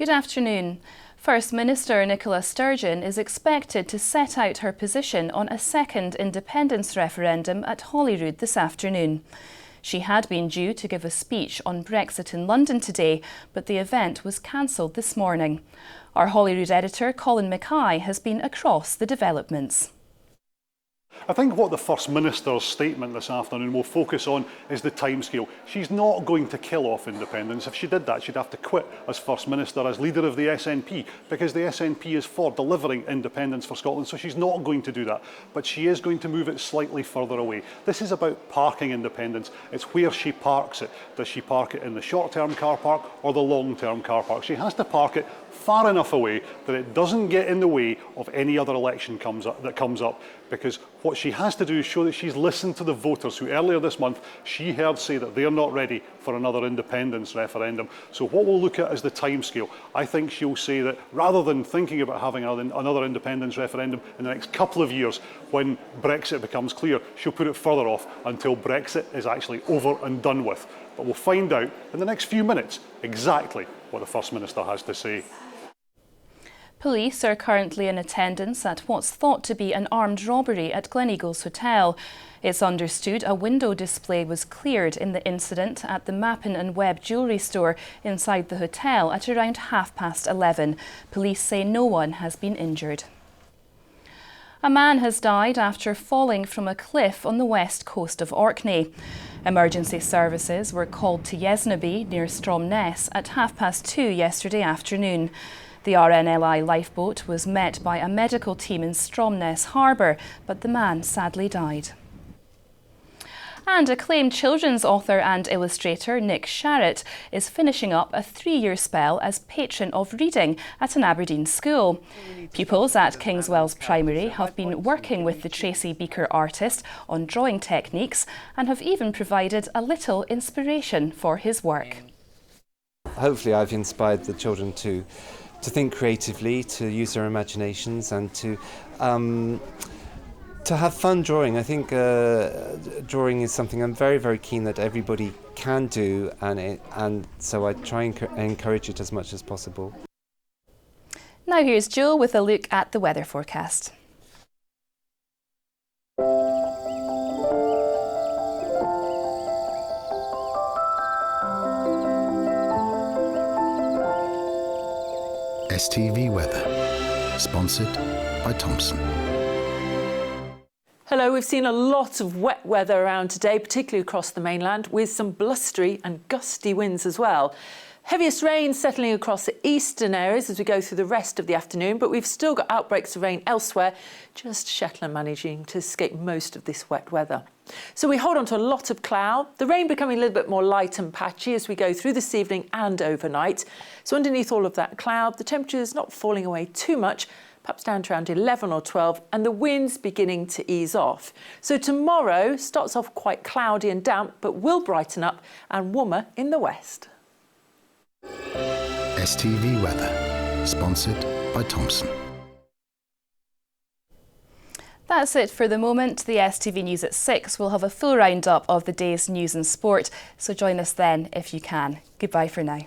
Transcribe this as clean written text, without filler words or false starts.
Good afternoon. First Minister Nicola Sturgeon is expected to set out her position on a second independence referendum at Holyrood this afternoon. She had been due to give a speech on Brexit in London today, but the event was cancelled this morning. Our Holyrood editor Colin Mackay has been across the developments. I think what the First Minister's statement this afternoon will focus on is the timescale. She's not going to kill off independence. If she did that, she'd have to quit as First Minister, as leader of the SNP, because the SNP is for delivering independence for Scotland, so she's not going to do that. But she is going to move it slightly further away. This is about parking independence. It's where she parks it. Does she park it in the short-term car park or the long-term car park? She has to park it far enough away that it doesn't get in the way of any other election that comes up, because what she has to do is show that she's listened to the voters who earlier this month she heard say that they're not ready for another independence referendum. So what we'll look at is the timescale. I think she'll say that rather than thinking about having another independence referendum in the next couple of years when Brexit becomes clear, she'll put it further off until Brexit is actually over and done with. But we'll find out in the next few minutes exactly what the First Minister has to say. Police are currently in attendance at what's thought to be an armed robbery at Gleneagles Hotel. It's understood a window display was cleared in the incident at the Mappin and Webb jewellery store inside the hotel at around 11:30. Police say no one has been injured. A man has died after falling from a cliff on the west coast of Orkney. Emergency services were called to Yesnaby near Stromness at 2:30 yesterday afternoon. The RNLI lifeboat was met by a medical team in Stromness Harbour, but the man sadly died. And acclaimed children's author and illustrator Nick Sharratt is finishing up a 3-year spell as patron of reading at an Aberdeen school. Pupils at Kingswells Primary have been working with the Tracy Beaker artist on drawing techniques and have even provided a little inspiration for his work. Hopefully I've inspired the children to think creatively, to use their imaginations and to have fun drawing. I think drawing is something I'm very, very keen that everybody can do, and so I try and encourage it as much as possible. Now here's Joel with a look at the weather forecast. STV Weather, sponsored by Thompson. Hello, we've seen a lot of wet weather around today, particularly across the mainland, with some blustery and gusty winds as well. Heaviest rain settling across the eastern areas as we go through the rest of the afternoon, but we've still got outbreaks of rain elsewhere, just Shetland managing to escape most of this wet weather. So we hold on to a lot of cloud, the rain becoming a little bit more light and patchy as we go through this evening and overnight. So underneath all of that cloud, the temperature is not falling away too much, perhaps down to around 11 or 12, and the wind's beginning to ease off. So tomorrow starts off quite cloudy and damp, but will brighten up and warmer in the west. STV Weather, sponsored by Thompson. That's it for the moment. The STV News at 6 will have a full roundup of the day's news and sport, so join us then if you can. Goodbye for now.